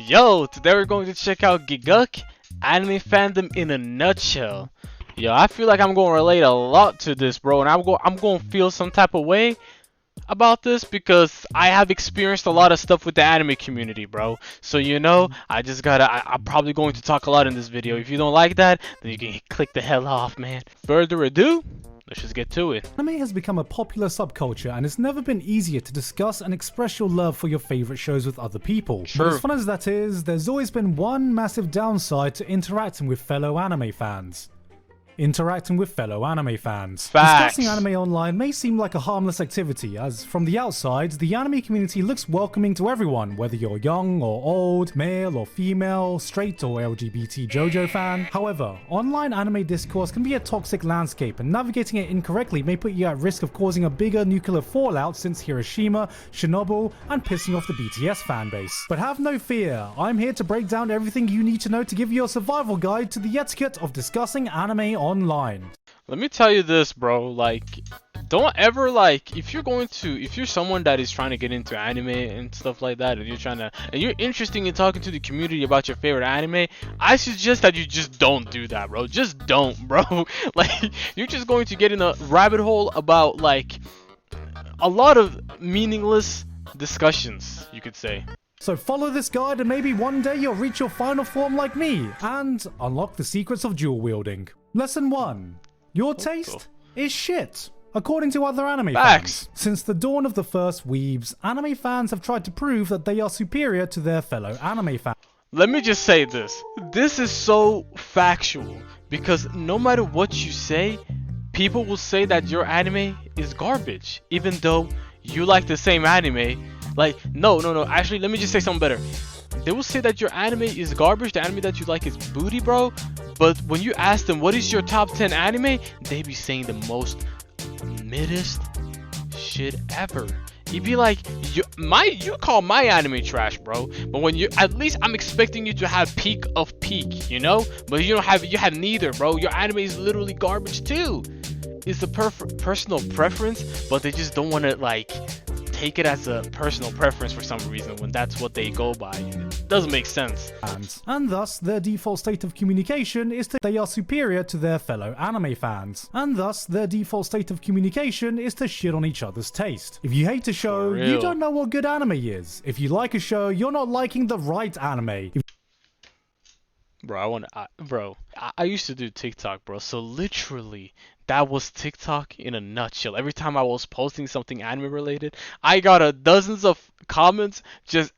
Yo, today we're going to check out Gigguk, anime fandom in a nutshell. Yo, I feel like I'm going to relate a lot to this, bro, and I'm going to feel some type of way about this because I have experienced a lot of stuff with the anime community, bro. So I'm probably going to talk a lot in this video. If you don't like that, then you can click the hell off, man. Further ado, let's just get to it. Anime has become a popular subculture and it's never been easier to discuss and express your love for your favorite shows with other people. Sure. But as fun as that is, there's always been one massive downside to interacting with fellow anime fans. Facts. Discussing anime online may seem like a harmless activity, as from the outside, the anime community looks welcoming to everyone, whether you're young or old, male or female, straight or LGBT JoJo fan. However, online anime discourse can be a toxic landscape, and navigating it incorrectly may put you at risk of causing a bigger nuclear fallout since Hiroshima, Chernobyl, and pissing off the BTS fanbase. But have no fear, I'm here to break down everything you need to know to give you a survival guide to the etiquette of discussing anime online. Let me tell you this, bro, like, don't ever, like, if you're someone that is trying to get into anime and stuff like that, and you're interested in talking to the community about your favorite anime, I suggest that you just don't do that, bro. Just don't, bro. Like, you're just going to get in a rabbit hole about, like, a lot of meaningless discussions, you could say. So follow this guide and maybe one day you'll reach your final form like me, and unlock the secrets of dual wielding. Lesson 1. Your taste is shit, according to other anime fans. Since the dawn of the first weebs, anime fans have tried to prove that they are superior to their fellow anime fans. Let me just say this. This is so factual, because no matter what you say, people will say that your anime is garbage, even though you like the same anime. Like, no, actually, let me just say something better. They will say that your anime is garbage, the anime that you like is booty, bro. But when you ask them, what is your top 10 anime? They be saying the most middest shit ever. You'd be like, you call my anime trash, bro. But when at least I'm expecting you to have peak of peak, you know? But you have neither, bro. Your anime is literally garbage too. It's a personal preference, but they just don't want to, like, take it as a personal preference for some reason when that's what they go by. It doesn't make sense. And thus, their default state of communication is they are superior to their fellow anime fans. And thus, their default state of communication is to shit on each other's taste. If you hate a show, you don't know what good anime is. If you like a show, you're not liking the right anime. Bro, I used to do TikTok, bro. So literally, that was TikTok in a nutshell. Every time I was posting something anime related, I got dozens of comments just...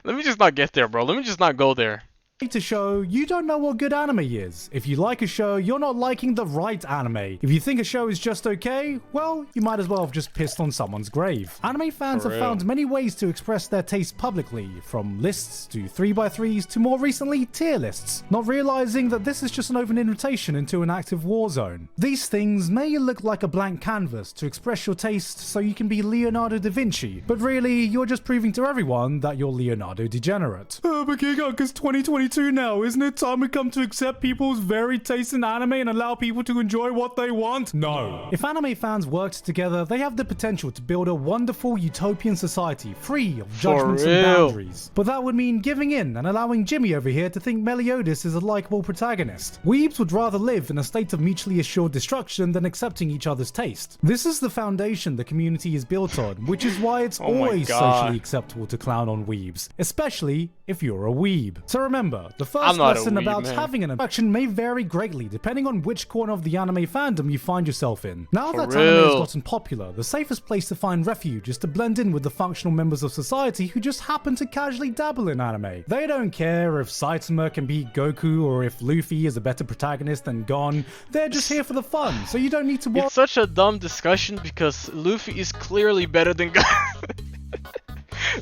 Let me just not get there, bro. Let me just not go there. Hate a show, you don't know what good anime is. If you like a show, you're not liking the right anime. If you think a show is just okay, well, you might as well have just pissed on someone's grave. Anime fans have found many ways to express their taste publicly, from lists to 3x3s to more recently tier lists, not realizing that this is just an open invitation into an active war zone. These things may look like a blank canvas to express your taste so you can be Leonardo da Vinci, but really, you're just proving to everyone that you're Leonardo degenerate. But Gigguk is 2022 now, isn't it time we come to accept people's varied taste in anime and allow people to enjoy what they want? No. If anime fans worked together, they have the potential to build a wonderful utopian society free of judgments and boundaries. But that would mean giving in and allowing Jimmy over here to think Meliodas is a likable protagonist. Weebs would rather live in a state of mutually assured destruction than accepting each other's taste. This is the foundation the community is built on, which is why it's always socially acceptable to clown on weebs, especially if you're a weeb. So remember, the first lesson about having an attraction may vary greatly depending on which corner of the anime fandom you find yourself in. Now that anime has gotten popular, the safest place to find refuge is to blend in with the functional members of society who just happen to casually dabble in anime. They don't care if Saitama can beat Goku or if Luffy is a better protagonist than Gon. They're just here for the fun, so you don't need to worry. It's such a dumb discussion because Luffy is clearly better than Gon.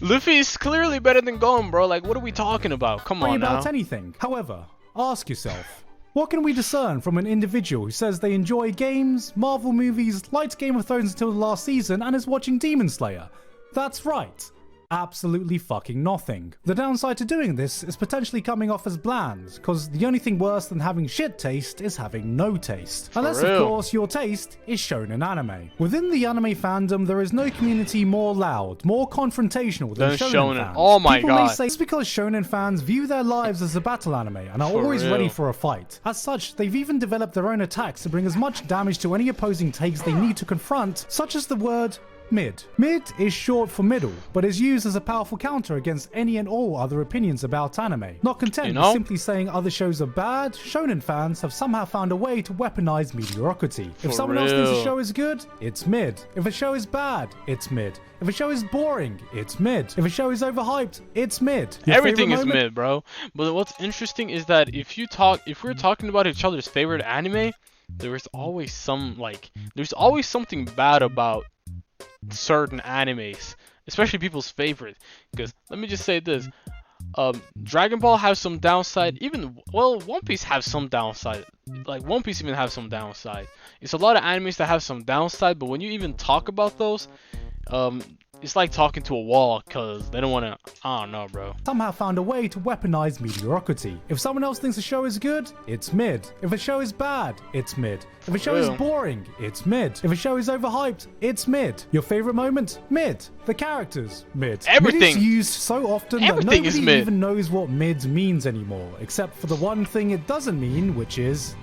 Luffy is clearly better than Gon, bro. Like, what are we talking about? Come on now. About anything. However, ask yourself, what can we discern from an individual who says they enjoy games, Marvel movies, liked Game of Thrones until the last season, and is watching Demon Slayer? That's right. absolutely fucking nothing. The downside to doing this is potentially coming off as bland, because the only thing worse than having shit taste is having no taste. Unless of course your taste is shonen anime. Within the anime fandom, there is no community more loud, more confrontational than shonen fans. Oh my People god. may say it's because shonen fans view their lives as a battle anime and are always ready for a fight. As such, they've even developed their own attacks to bring as much damage to any opposing takes they need to confront, such as the word mid. Mid is short for middle, but is used as a powerful counter against any and all other opinions about anime. Not content with simply saying other shows are bad, shonen fans have somehow found a way to weaponize mediocrity. If someone else thinks a show is good, it's mid. If a show is bad, it's mid. If a show is boring, it's mid. If a show is overhyped, it's mid. Everything is mid, bro. But what's interesting is that if we're talking about each other's favorite anime, there's always something bad about certain animes, especially people's favorite. Because let me just say this, Dragon Ball has some downside, One Piece has some downside, like One Piece even have some downside. It's a lot of animes that have some downside, but when you even talk about those, it's like talking to a wall, because they don't want to, I don't know, bro. Somehow found a way to weaponize mediocrity. If someone else thinks a show is good, it's mid. If a show is bad, it's mid. If a show is boring, it's mid. If a show is overhyped, it's mid. Your favorite moment? Mid. The characters? Mid. Everything. Mid is used so often that nobody even knows what mid means anymore, except for the one thing it doesn't mean, which is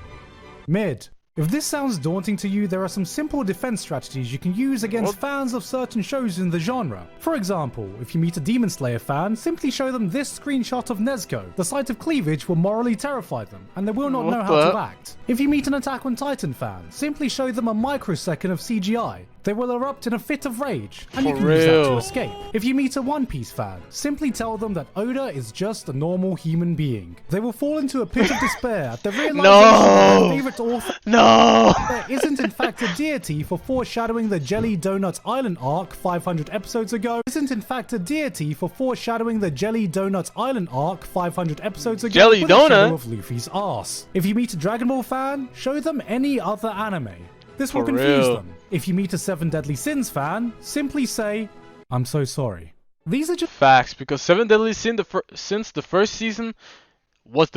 mid. If this sounds daunting to you, there are some simple defense strategies you can use against fans of certain shows in the genre. For example, if you meet a Demon Slayer fan, simply show them this screenshot of Nezuko. The sight of cleavage will morally terrify them, and they will not know how to act. If you meet an Attack on Titan fan, simply show them a microsecond of CGI. They will erupt in a fit of rage, and you can use that to escape. If you meet a One Piece fan, simply tell them that Oda is just a normal human being. They will fall into a pit of despair at the realization that their favorite author isn't in fact a deity for foreshadowing the Jelly Donut Island arc 500 episodes ago. Jelly Donut Island arc 500 episodes ago. Jelly Donut of Luffy's ass. If you meet a Dragon Ball fan, show them any other anime. This will confuse them. If you meet a Seven Deadly Sins fan, simply say, I'm so sorry. These are just facts, because Seven Deadly Sins since the first season was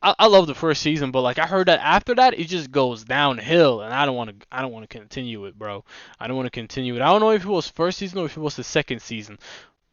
I love the first season, but like I heard that after that it just goes downhill, and I don't want to continue it, bro. I don't want to continue it. I don't know if it was first season or if it was the second season.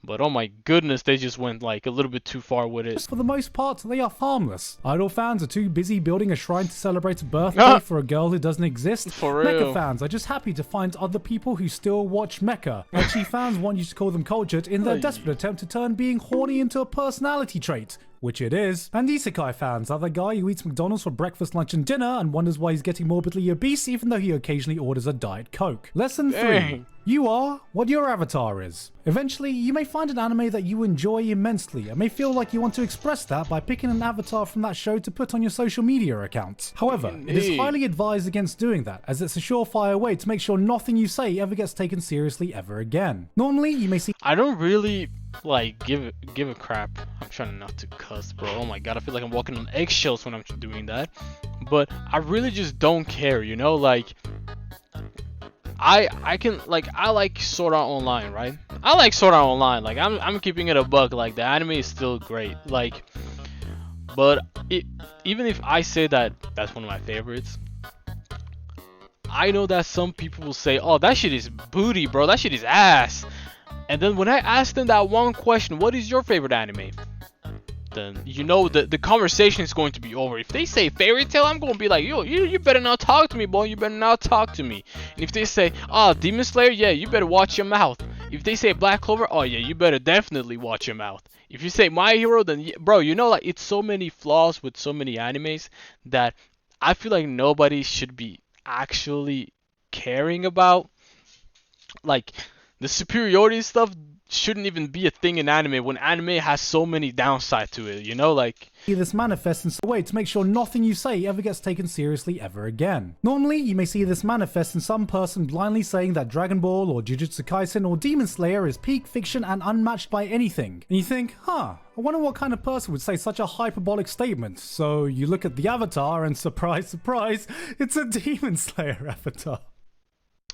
But oh my goodness, they just went like a little bit too far with it. For the most part, they are harmless. Idol fans are too busy building a shrine to celebrate a birthday for a girl who doesn't exist. For real. Mecha fans are just happy to find other people who still watch Mecha. Ecchi fans want you to call them cultured in their desperate attempt to turn being horny into a personality trait, which it is. And Isekai fans are the guy who eats McDonald's for breakfast, lunch, and dinner and wonders why he's getting morbidly obese even though he occasionally orders a Diet Coke. Lesson 3. You are what your avatar is. Eventually, you may find an anime that you enjoy immensely and may feel like you want to express that by picking an avatar from that show to put on your social media accounts. However, it is highly advised against doing that, as it's a surefire way to make sure nothing you say ever gets taken seriously ever again. Normally, you may see I don't really like give a crap. I'm trying not to cuss, bro. Oh my god, I feel like I'm walking on eggshells when I'm doing that. But I really just don't care, you know, like I like Sword Art Online, right? I like Sword Art Online. Like I'm keeping it a buck. Like the anime is still great. Like, but even if I say that that's one of my favorites, I know that some people will say, "Oh, that shit is booty, bro. That shit is ass." And then when I ask them that one question, "What is your favorite anime?" then you know the conversation is going to be over. If they say Fairy Tail, I'm going to be like, yo, you better not talk to me, boy. You better not talk to me. And if they say, oh, Demon Slayer, yeah, you better watch your mouth. If they say Black Clover, oh yeah, you better definitely watch your mouth. If you say My Hero, then bro, you know, like it's so many flaws with so many animes that I feel like nobody should be actually caring about. Like the superiority stuff shouldn't even be a thing in anime when anime has so many downsides to it, you know, like this manifests in some way to make sure nothing you say ever gets taken seriously ever again. Normally, you may see this manifest in some person blindly saying that Dragon Ball or Jujutsu Kaisen or Demon Slayer is peak fiction and unmatched by anything. And you think, I wonder what kind of person would say such a hyperbolic statement. So you look at the avatar and surprise, surprise, it's a Demon Slayer avatar.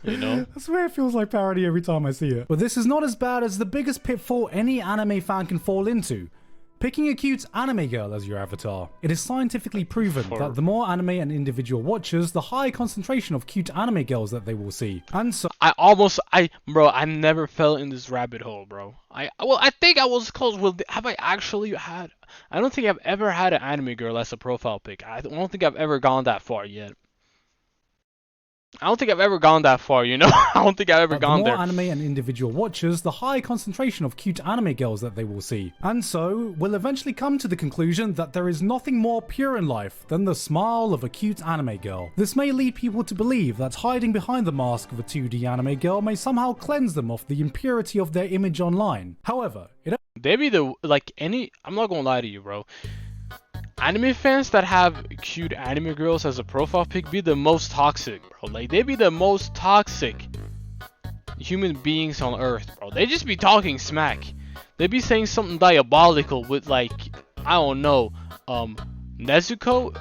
You know? I swear it feels like parody every time I see it. But this is not as bad as the biggest pitfall any anime fan can fall into. Picking a cute anime girl as your avatar. It is scientifically proven that the more anime an individual watches, the higher concentration of cute anime girls that they will see. And so bro, I never fell in this rabbit hole, bro. I think I was close. Well, have I actually had? I don't think I've ever had an anime girl as a profile pic. I don't think I've ever gone that far yet. I don't think I've ever gone that far, you know? I don't think I've ever gone there. The more anime an individual watches, the higher concentration of cute anime girls that they will see. And so, we'll eventually come to the conclusion that there is nothing more pure in life than the smile of a cute anime girl. This may lead people to believe that hiding behind the mask of a 2D anime girl may somehow cleanse them of the impurity of their image online. However, they be I'm not gonna lie to you, bro. Anime fans that have cute anime girls as a profile pic be the most toxic, bro. Like, they be the most toxic human beings on earth, bro. They just be talking smack. They be saying something diabolical with, like, I don't know, Nezuko?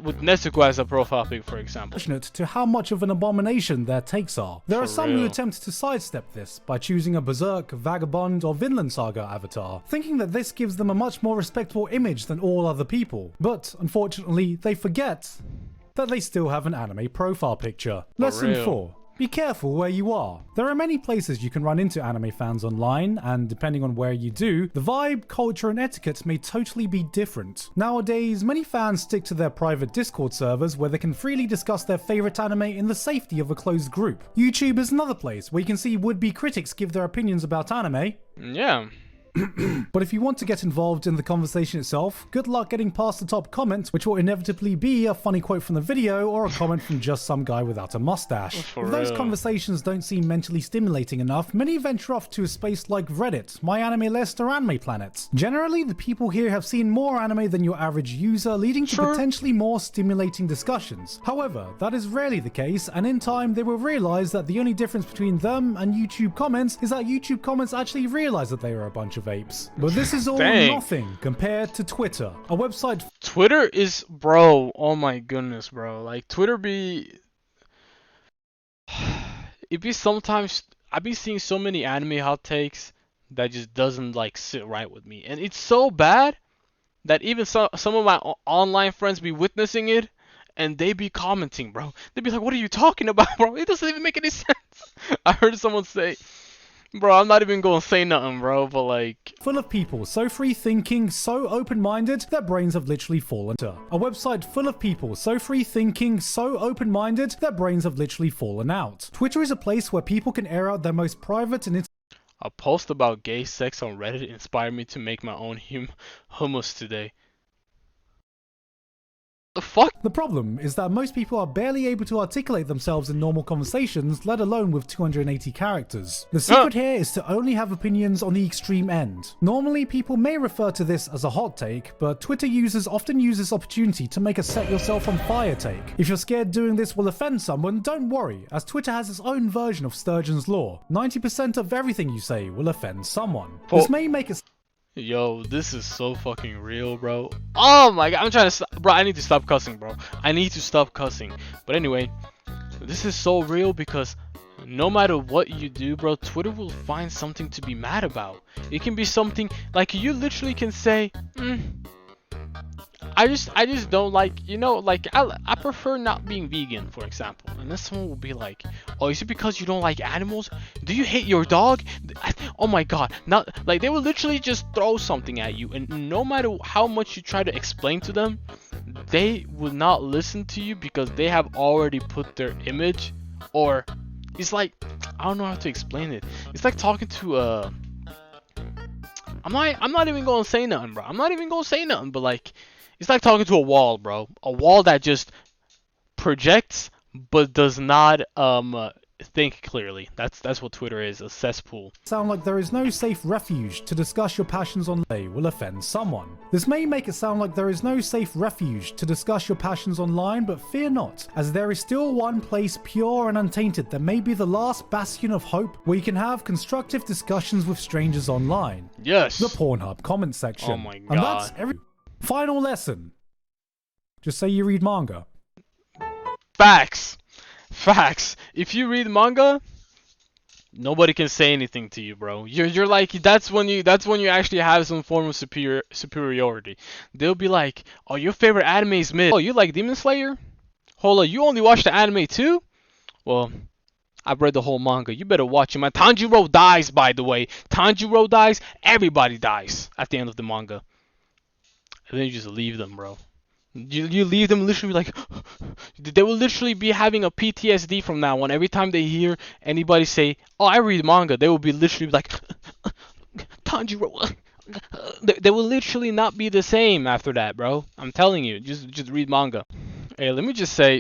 With Nezuko as a profile pic, for example. To how much of an abomination their takes are. There are some who attempt to sidestep this by choosing a Berserk, Vagabond, or Vinland Saga avatar, thinking that this gives them a much more respectable image than all other people. But, unfortunately, they forget that they still have an anime profile picture. Lesson 4. Be careful where you are. There are many places you can run into anime fans online, and depending on where you do, the vibe, culture, and etiquette may totally be different. Nowadays, many fans stick to their private Discord servers where they can freely discuss their favorite anime in the safety of a closed group. YouTube is another place where you can see would-be critics give their opinions about anime. Yeah. But if you want to get involved in the conversation itself, good luck getting past the top comment, which will inevitably be a funny quote from the video or a comment from just some guy without a mustache. If those conversations don't seem mentally stimulating enough, many venture off to a space like Reddit, My Anime List, or Anime Planet. Generally, the people here have seen more anime than your average user, leading to potentially more stimulating discussions. However, that is rarely the case, and in time they will realize that the only difference between them and YouTube comments is that YouTube comments actually realize that they are a bunch of apes. But this is all nothing compared to Twitter, a website. Twitter is, bro, oh my goodness, bro. Like, Twitter be, it be sometimes, I be seeing so many anime hot takes that just doesn't like sit right with me, and it's so bad that even some of my online friends be witnessing it, and they be commenting, bro. They be like, "What are you talking about, bro? It doesn't even make any sense." I heard someone say, bro, I'm not even gonna say nothing, bro, but like, full of people so free-thinking, so open-minded, their brains have literally fallen out. A website full of people so free-thinking, so open-minded, their brains have literally fallen out. Twitter is a place where people can air out their most private and a post about gay sex on Reddit inspired me to make my own hummus today. The fuck? The problem is that most people are barely able to articulate themselves in normal conversations, let alone with 280 characters. The secret here is to only have opinions on the extreme end. Normally, people may refer to this as a hot take, but Twitter users often use this opportunity to make a set yourself on fire take. If you're scared doing this will offend someone, don't worry, as Twitter has its own version of Sturgeon's Law. 90% of everything you say will offend someone. This may make it. Yo, this is so fucking real, bro. Oh my god, I'm trying to stop. Bro, I need to stop cussing, bro. I need to stop cussing. But anyway, this is so real because no matter what you do, bro, Twitter will find something to be mad about. It can be something like you literally can say, I just don't like, you know, like I prefer not being vegan, for example. And then someone will be like, oh, is it because you don't like animals? Do you hate your dog? Oh my god. Not like, they will literally just throw something at you, and no matter how much you try to explain to them, they will not listen to you because they have already put their image, or it's like, I don't know how to explain it. It's like talking to I'm not even gonna say nothing, bro. I'm not even gonna say nothing, but like, it's like talking to a wall, bro. A wall that just projects but does not think clearly. That's what Twitter is, a cesspool. Sound like there is no safe refuge to discuss your passions online will offend someone. This may make it sound like there is no safe refuge to discuss your passions online, but fear not, as there is still one place pure and untainted that may be the last bastion of hope where you can have constructive discussions with strangers online. Yes. The Pornhub comment section. Oh my god. And that's every final lesson. Just say you read manga. Facts. Facts. If you read manga, nobody can say anything to you, bro. You're like that's when you actually have some form of superiority. They'll be like, "Oh, your favorite anime is mid. Oh, you like Demon Slayer? Hold on, you only watch the anime too? Well, I've read the whole manga. You better watch it, man. Tanjiro dies, by the way. Tanjiro dies. Everybody dies at the end of the manga. And then you just leave them, bro. You leave them literally like they will literally be having a PTSD from now on. Every time they hear anybody say, "Oh, I read manga," they will be literally like Tanjiro. They will literally not be the same after that, bro. I'm telling you, just read manga. Hey, let me just say,